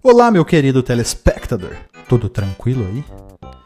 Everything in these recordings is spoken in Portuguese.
Olá, meu querido telespectador, tudo tranquilo aí?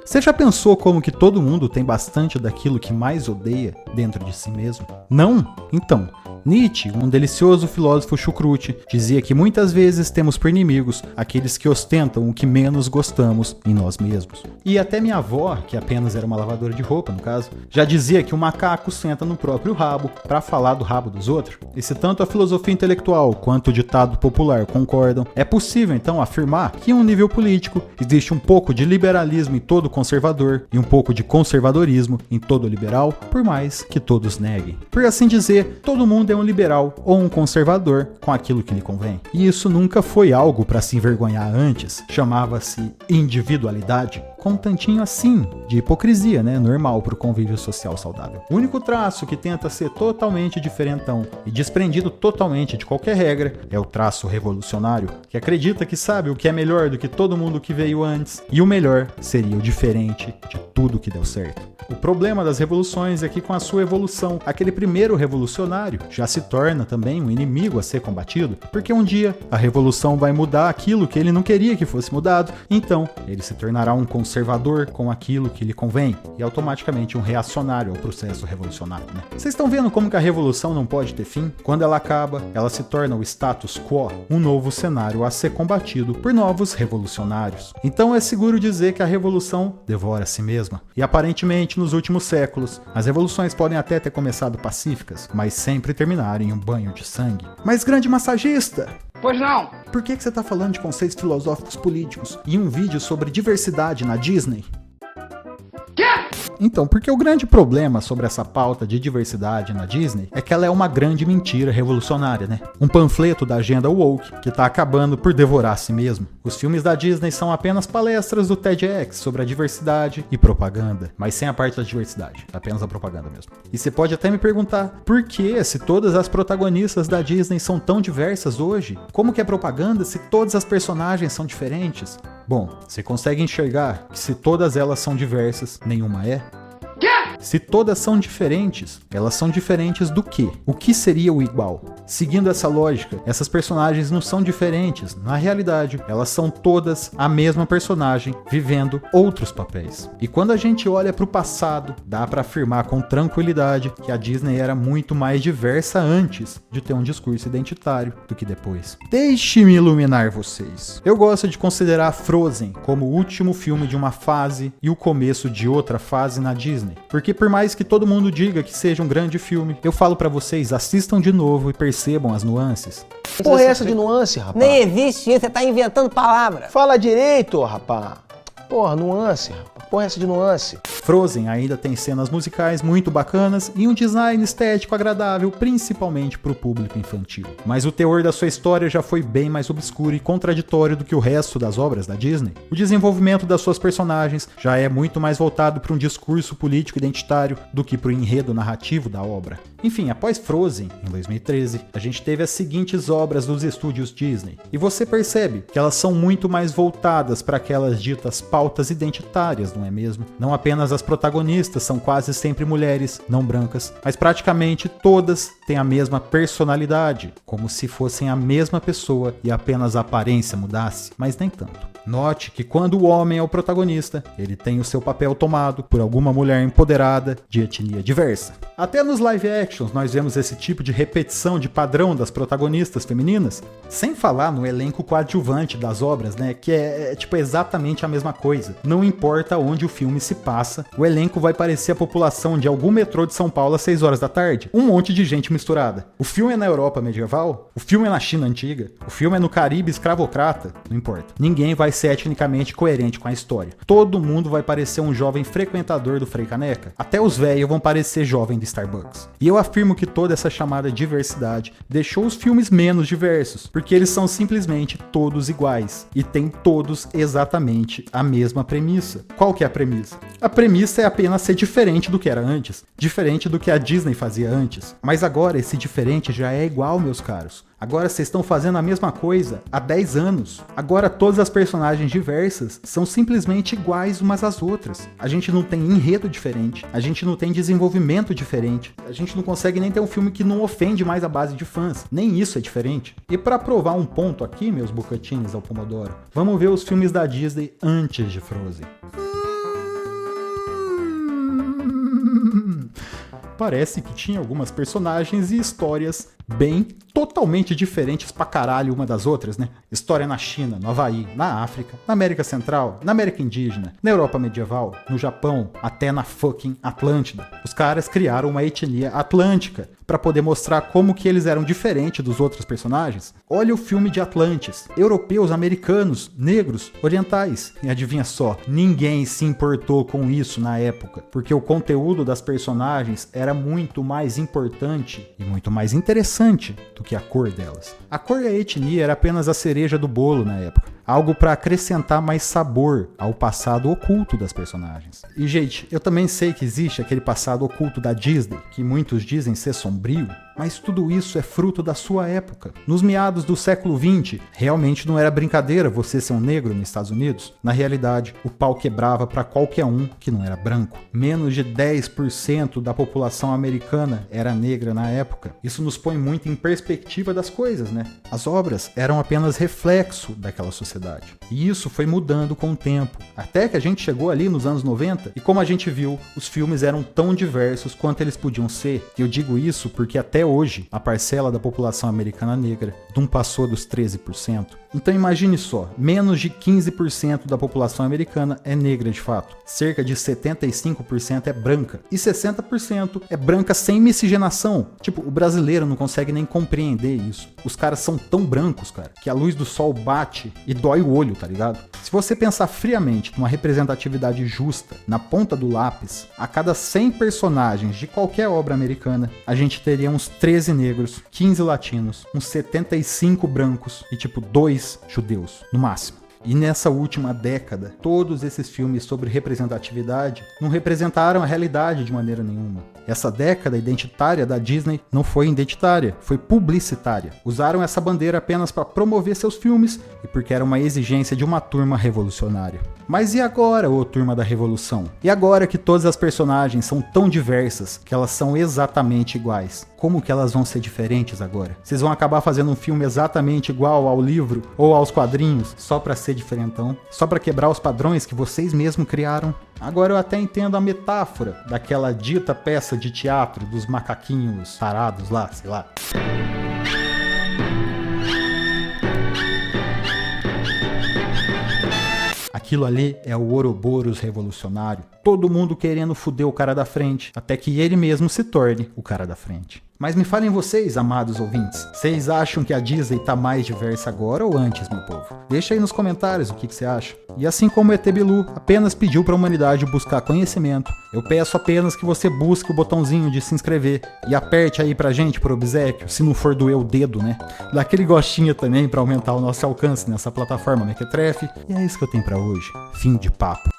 Você já pensou como que todo mundo tem bastante daquilo que mais odeia dentro de si mesmo? Não? Então, Nietzsche, um delicioso filósofo chucrute, dizia que muitas vezes temos por inimigos aqueles que ostentam o que menos gostamos em nós mesmos. E até minha avó, que apenas era uma lavadora de roupa no caso, já dizia que o macaco senta no próprio rabo para falar do rabo dos outros. E se tanto a filosofia intelectual quanto o ditado popular concordam, é possível então afirmar que em um nível político existe um pouco de liberalismo em todo conservador e um pouco de conservadorismo em todo liberal, por mais que todos neguem. Por assim dizer, todo mundo é um liberal ou um conservador com aquilo que lhe convém. E isso nunca foi algo para se envergonhar antes, chamava-se individualidade, com um tantinho assim de hipocrisia, né? Normal para o convívio social saudável. O único traço que tenta ser totalmente diferentão e desprendido totalmente de qualquer regra é o traço revolucionário, que acredita que sabe o que é melhor do que todo mundo que veio antes, e o melhor seria o diferente de tudo que deu certo. O problema das revoluções é que com a sua evolução, aquele primeiro revolucionário já se torna também um inimigo a ser combatido, porque um dia a revolução vai mudar aquilo que ele não queria que fosse mudado, então ele se tornará um conservador com aquilo que lhe convém e automaticamente um reacionário ao processo revolucionário, né? Vocês estão vendo como que a revolução não pode ter fim? Quando ela acaba, ela se torna o status quo, um novo cenário a ser combatido por novos revolucionários. Então é seguro dizer que a revolução devora a si mesma. E aparentemente nos últimos séculos, as revoluções podem até ter começado pacíficas, mas sempre terminaram em um banho de sangue. Mas grande massagista! Pois não! Por que você está falando de conceitos filosóficos políticos em um vídeo sobre diversidade na Disney? Então, porque o grande problema sobre essa pauta de diversidade na Disney é que ela é uma grande mentira revolucionária, né? Um panfleto da agenda woke que tá acabando por devorar a si mesmo. Os filmes da Disney são apenas palestras do TEDx sobre a diversidade e propaganda, mas sem a parte da diversidade, apenas a propaganda mesmo. E você pode até me perguntar, por que se todas as protagonistas da Disney são tão diversas hoje? Como que é propaganda se todas as personagens são diferentes? Bom, você consegue enxergar que se todas elas são diversas, nenhuma é? Se todas são diferentes, elas são diferentes do quê? O que seria o igual? Seguindo essa lógica, essas personagens não são diferentes. Na realidade, elas são todas a mesma personagem, vivendo outros papéis. E quando a gente olha para o passado, dá para afirmar com tranquilidade que a Disney era muito mais diversa antes de ter um discurso identitário do que depois. Deixe-me iluminar vocês. Eu gosto de considerar Frozen como o último filme de uma fase e o começo de outra fase na Disney. Porque por mais que todo mundo diga que seja um grande filme, eu falo pra vocês, assistam de novo e percebam as nuances. Porra, é essa de nuance, rapaz? Nem existe isso, você tá inventando palavra. Fala direito, rapaz. Porra, nuance, rapaz. Porra, é essa de nuance? Frozen ainda tem cenas musicais muito bacanas e um design estético agradável, principalmente para o público infantil. Mas o teor da sua história já foi bem mais obscuro e contraditório do que o resto das obras da Disney. O desenvolvimento das suas personagens já é muito mais voltado para um discurso político identitário do que para o enredo narrativo da obra. Enfim, após Frozen, em 2013, a gente teve as seguintes obras dos estúdios Disney. E você percebe que elas são muito mais voltadas para aquelas ditas pautas identitárias, não é mesmo? Não apenas as protagonistas são quase sempre mulheres, não brancas, mas praticamente todas têm a mesma personalidade, como se fossem a mesma pessoa e apenas a aparência mudasse, mas nem tanto. Note que quando o homem é o protagonista, ele tem o seu papel tomado por alguma mulher empoderada de etnia diversa. Até nos live actions nós vemos esse tipo de repetição de padrão das protagonistas femininas, sem falar no elenco coadjuvante das obras, né, que é tipo exatamente a mesma coisa. Não importa onde o filme se passa, o elenco vai parecer a população de algum metrô de São Paulo às 6 horas da tarde. Um monte de gente misturada. O filme é na Europa medieval, o filme é na China antiga, o filme é no Caribe escravocrata, não importa. Ninguém vai ser etnicamente coerente com a história. Todo mundo vai parecer um jovem frequentador do Frei Caneca. Até os velhos vão parecer jovem do Starbucks. E eu afirmo que toda essa chamada diversidade deixou os filmes menos diversos, porque eles são simplesmente todos iguais e têm todos exatamente a mesma premissa. Qual que é a premissa? A premissa é apenas ser diferente do que era antes, diferente do que a Disney fazia antes. Mas agora esse diferente já é igual, meus caros. Agora vocês estão fazendo a mesma coisa há 10 anos. Agora todas as personagens diversas são simplesmente iguais umas às outras. A gente não tem enredo diferente, a gente não tem desenvolvimento diferente, a gente não consegue nem ter um filme que não ofende mais a base de fãs. Nem isso é diferente. E para provar um ponto aqui, meus bucatines ao Pomodoro, vamos ver os filmes da Disney antes de Frozen. Parece que tinha algumas personagens e histórias bem totalmente diferentes pra caralho uma das outras, né? História na China, no Havaí, na África, na América Central, na América Indígena, na Europa Medieval, no Japão, até na fucking Atlântida. Os caras criaram uma etnia atlântica pra poder mostrar como que eles eram diferentes dos outros personagens. Olha o filme de Atlantis. Europeus, americanos, negros, orientais. E adivinha só, ninguém se importou com isso na época, porque o conteúdo das personagens era muito mais importante e muito mais interessante do que a cor delas. A cor e a etnia era apenas a cereja do bolo na época. Algo para acrescentar mais sabor ao passado oculto das personagens. E, gente, eu também sei que existe aquele passado oculto da Disney, que muitos dizem ser sombrio, mas tudo isso é fruto da sua época. Nos meados do século XX, realmente não era brincadeira você ser um negro nos Estados Unidos. Na realidade, o pau quebrava para qualquer um que não era branco. Menos de 10% da população americana era negra na época. Isso nos põe muito em perspectiva das coisas, né? As obras eram apenas reflexo daquela sociedade. E isso foi mudando com o tempo. Até que a gente chegou ali nos anos 90 e, como a gente viu, os filmes eram tão diversos quanto eles podiam ser. E eu digo isso porque até hoje a parcela da população americana negra não passou dos 13%. Então imagine só, menos de 15% da população americana é negra de fato. Cerca de 75% é branca. E 60% é branca sem miscigenação. Tipo, o brasileiro não consegue nem compreender isso. Os caras são tão brancos, cara, que a luz do sol bate e dói o olho, tá ligado? Se você pensar friamente numa representatividade justa, na ponta do lápis, a cada 100 personagens de qualquer obra americana, a gente teria uns 13 negros, 15 latinos, uns 75 brancos e tipo 2 judeus, no máximo. E nessa última década, todos esses filmes sobre representatividade não representaram a realidade de maneira nenhuma. Essa década identitária da Disney não foi identitária, foi publicitária. Usaram essa bandeira apenas para promover seus filmes e porque era uma exigência de uma turma revolucionária. Mas e agora, ô turma da revolução? E agora que todas as personagens são tão diversas que elas são exatamente iguais? Como que elas vão ser diferentes agora? Vocês vão acabar fazendo um filme exatamente igual ao livro ou aos quadrinhos só para ser diferentão? Só para quebrar os padrões que vocês mesmos criaram? Agora eu até entendo a metáfora daquela dita peça de teatro dos macaquinhos tarados lá, sei lá. Aquilo ali é o Ouroboros revolucionário. Todo mundo querendo foder o cara da frente, até que ele mesmo se torne o cara da frente. Mas me falem vocês, amados ouvintes, vocês acham que a Disney tá mais diversa agora ou antes, meu povo? Deixa aí nos comentários o que você acha. E assim como o ET Bilu apenas pediu para a humanidade buscar conhecimento, eu peço apenas que você busque o botãozinho de se inscrever e aperte aí pra gente por obséquio, se não for doer o dedo, né? Dá aquele gostinho também para aumentar o nosso alcance nessa plataforma Mequetrefe. E é isso que eu tenho para hoje. Fim de papo.